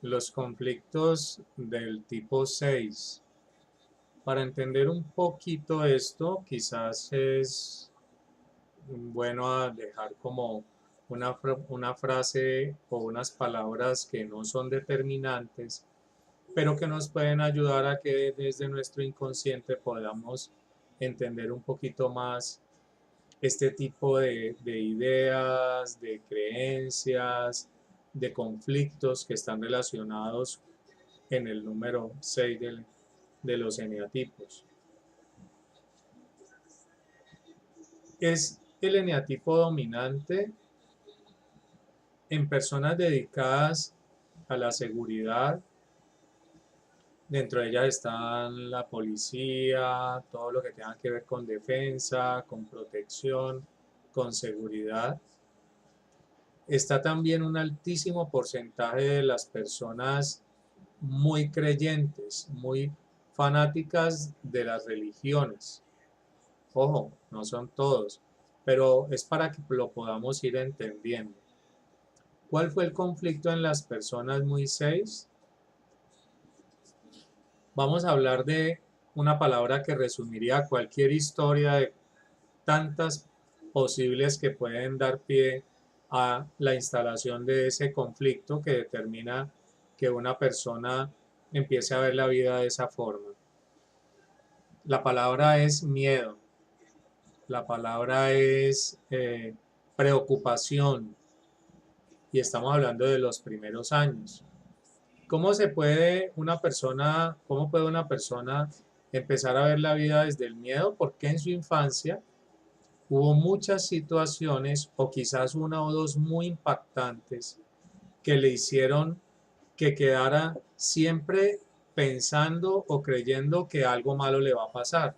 Los conflictos del tipo 6. Para entender un poquito esto, quizás es bueno dejar como una frase o unas palabras que no son determinantes, pero que nos pueden ayudar a que desde nuestro inconsciente podamos entender un poquito más este tipo de ideas, de creencias, de conflictos que están relacionados en el número 6 de los eneatipos. Es el eneatipo dominante en personas dedicadas a la seguridad. Dentro de ellas están la policía, todo lo que tenga que ver con defensa, con protección, con seguridad. Está también un altísimo porcentaje de las personas muy creyentes, muy fanáticas de las religiones. Ojo, no son todos, pero es para que lo podamos ir entendiendo. ¿Cuál fue el conflicto en las personas muy 6? Vamos a hablar de una palabra que resumiría cualquier historia de tantas posibles que pueden dar pie a la instalación de ese conflicto que determina que una persona empiece a ver la vida de esa forma. La palabra es miedo, la palabra es preocupación y estamos hablando de los primeros años. Cómo puede una persona empezar a ver la vida desde el miedo? Porque en su infancia hubo muchas situaciones o quizás una o dos muy impactantes que le hicieron que quedara siempre pensando o creyendo que algo malo le va a pasar.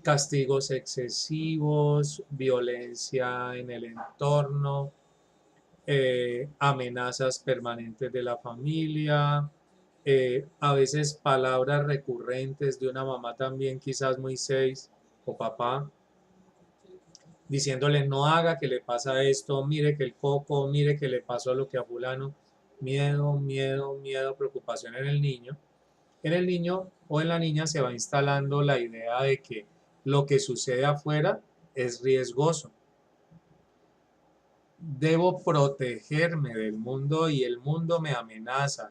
Castigos excesivos, violencia en el entorno, amenazas permanentes de la familia, a veces palabras recurrentes de una mamá también, quizás muy 6, o papá, diciéndole no haga que le pasa esto, mire que el coco, mire que le pasó lo que a fulano, miedo, miedo, miedo, preocupación en el niño. En el niño o en la niña se va instalando la idea de que lo que sucede afuera es riesgoso. Debo protegerme del mundo y el mundo me amenaza.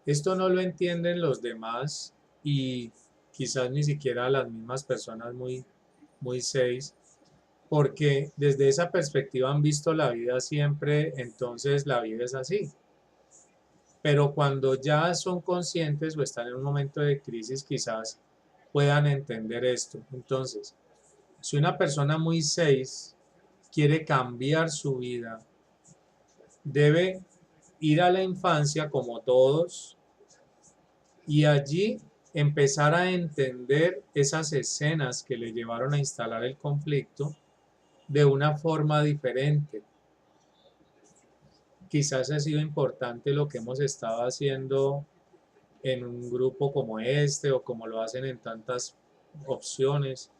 Esto no lo entienden los demás y quizás ni siquiera las mismas personas muy 6, porque desde esa perspectiva han visto la vida siempre, entonces la vida es así. Pero cuando ya son conscientes o están en un momento de crisis, quizás puedan entender esto. Entonces, si una persona muy 6 quiere cambiar su vida, debe ir a la infancia como todos y allí empezar a entender esas escenas que le llevaron a instalar el conflicto de una forma diferente. Quizás ha sido importante lo que hemos estado haciendo en un grupo como este o como lo hacen en tantas opciones,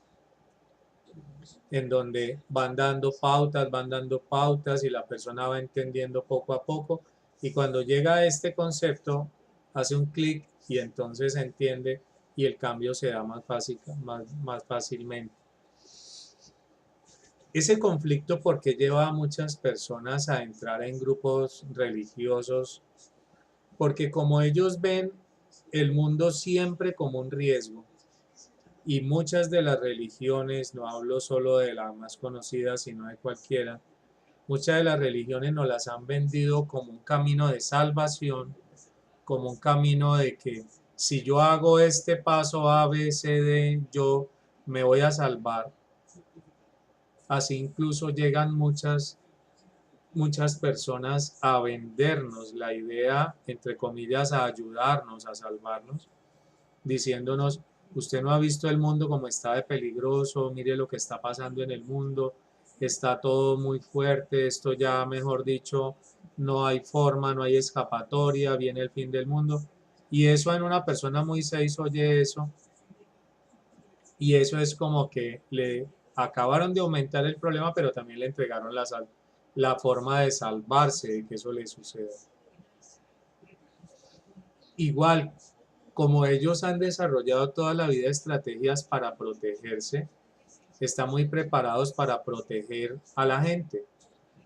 en donde van dando pautas y la persona va entendiendo poco a poco y cuando llega a este concepto hace un clic y entonces entiende y el cambio se da más fácilmente. Ese conflicto porque lleva a muchas personas a entrar en grupos religiosos, porque como ellos ven el mundo siempre como un riesgo, y muchas de las religiones, no hablo solo de la más conocida, sino de cualquiera, muchas de las religiones nos las han vendido como un camino de salvación, como un camino de que si yo hago este paso A, B, C, D, yo me voy a salvar. Así incluso llegan muchas personas a vendernos la idea, entre comillas, a ayudarnos, a salvarnos, diciéndonos, usted no ha visto el mundo como está de peligroso, mire lo que está pasando en el mundo, está todo muy fuerte, esto ya, mejor dicho, no hay forma, no hay escapatoria, viene el fin del mundo. Y eso en una persona muy 6 oye eso, y eso es como que le acabaron de aumentar el problema, pero también le entregaron la forma de salvarse de que eso le suceda. Igual, como ellos han desarrollado toda la vida estrategias para protegerse, están muy preparados para proteger a la gente,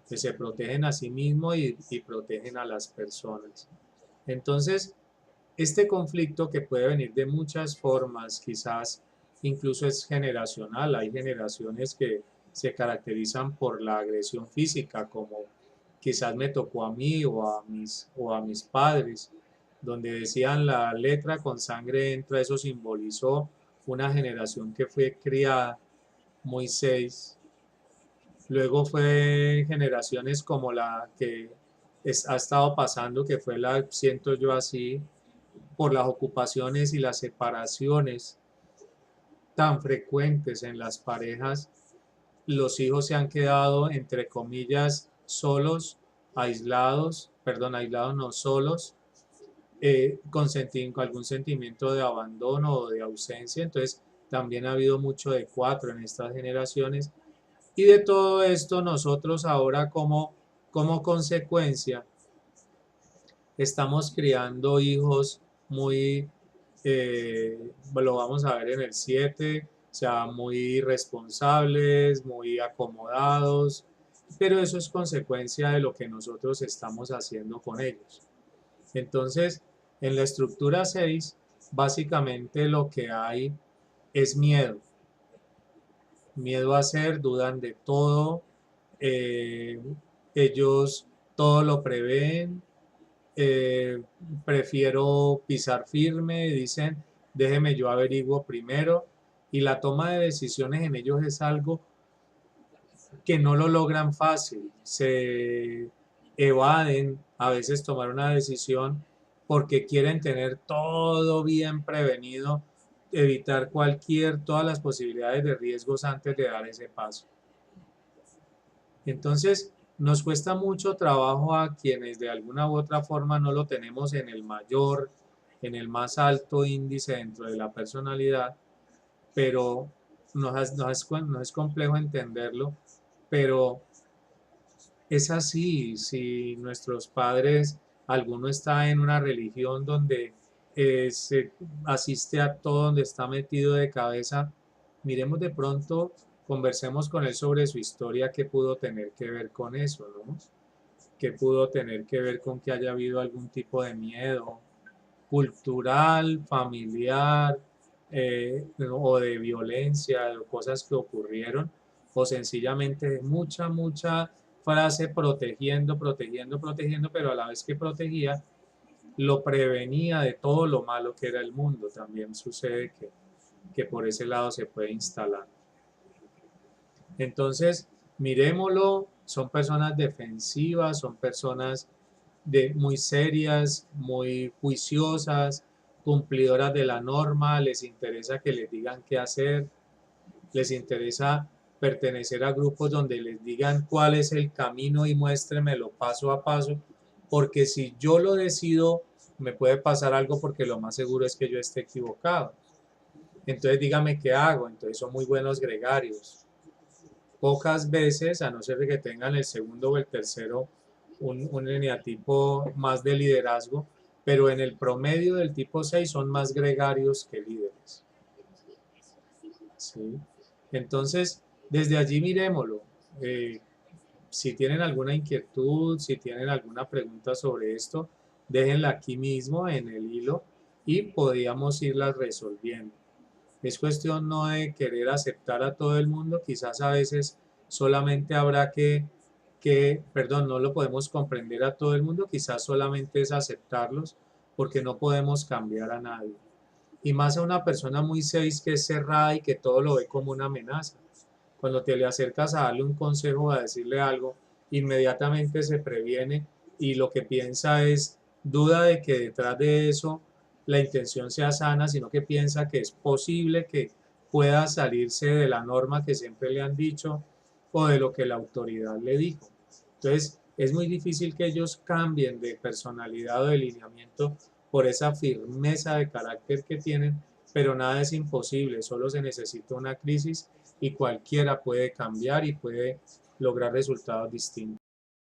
que se protegen a sí mismos y protegen a las personas. Entonces, este conflicto que puede venir de muchas formas, quizás incluso es generacional, hay generaciones que se caracterizan por la agresión física, como quizás me tocó a mí o a mis padres, donde decían la letra con sangre entra, eso simbolizó una generación que fue criada muy seis. Luego fue generaciones como la que ha estado pasando, que fue la, siento yo así, por las ocupaciones y las separaciones tan frecuentes en las parejas, los hijos se han quedado, entre comillas, solos, aislados, perdón, aislados no solos, con algún sentimiento de abandono o de ausencia. Entonces, también ha habido mucho de cuatro en estas generaciones. Y de todo esto, nosotros ahora como consecuencia, estamos criando hijos muy, lo vamos a ver en el 7, o sea, muy responsables, muy acomodados, pero eso es consecuencia de lo que nosotros estamos haciendo con ellos. Entonces, en la estructura 6, básicamente lo que hay es miedo. Miedo a hacer, dudan de todo, eh, ellos todo lo prevén, eh, prefiero pisar firme, dicen, déjeme yo averiguo primero, y la toma de decisiones en ellos es algo que no lo logran fácil, se evaden a veces tomar una decisión porque quieren tener todo bien prevenido, evitar todas las posibilidades de riesgos antes de dar ese paso. Entonces, nos cuesta mucho trabajo a quienes de alguna u otra forma no lo tenemos en el mayor, en el más alto índice dentro de la personalidad, pero nos es complejo entenderlo, pero es así. Si nuestros padres, alguno está en una religión donde se asiste a todo, donde está metido de cabeza, miremos de pronto, conversemos con él sobre su historia, qué pudo tener que ver con eso, ¿no? Qué pudo tener que ver con que haya habido algún tipo de miedo cultural, familiar, o de violencia, de cosas que ocurrieron, o sencillamente mucha frase protegiendo, protegiendo, protegiendo, pero a la vez que protegía, lo prevenía de todo lo malo que era el mundo. También sucede que por ese lado se puede instalar. Entonces, miremoslo, son personas defensivas, son personas muy serias, muy juiciosas, cumplidoras de la norma, les interesa que les digan qué hacer, les interesa pertenecer a grupos donde les digan cuál es el camino y muéstremelo paso a paso, porque si yo lo decido, me puede pasar algo porque lo más seguro es que yo esté equivocado. Entonces dígame qué hago. Entonces son muy buenos gregarios. Pocas veces, a no ser de que tengan el segundo o el tercero, un eneatipo más de liderazgo, pero en el promedio del tipo 6 son más gregarios que líderes. ¿Sí? Entonces, desde allí miremoslo. Si tienen alguna inquietud, si tienen alguna pregunta sobre esto, déjenla aquí mismo en el hilo y podríamos irlas resolviendo. Es cuestión no de querer aceptar a todo el mundo, quizás a veces solamente habrá perdón, no lo podemos comprender a todo el mundo, quizás solamente es aceptarlos porque no podemos cambiar a nadie. Y más a una persona muy 6 que es cerrada y que todo lo ve como una amenaza. Cuando te le acercas a darle un consejo o a decirle algo, inmediatamente se previene y lo que piensa es, duda de que detrás de eso la intención sea sana, sino que piensa que es posible que pueda salirse de la norma que siempre le han dicho o de lo que la autoridad le dijo. Entonces, es muy difícil que ellos cambien de personalidad o de lineamiento por esa firmeza de carácter que tienen, pero nada es imposible, solo se necesita una crisis y cualquiera puede cambiar y puede lograr resultados distintos.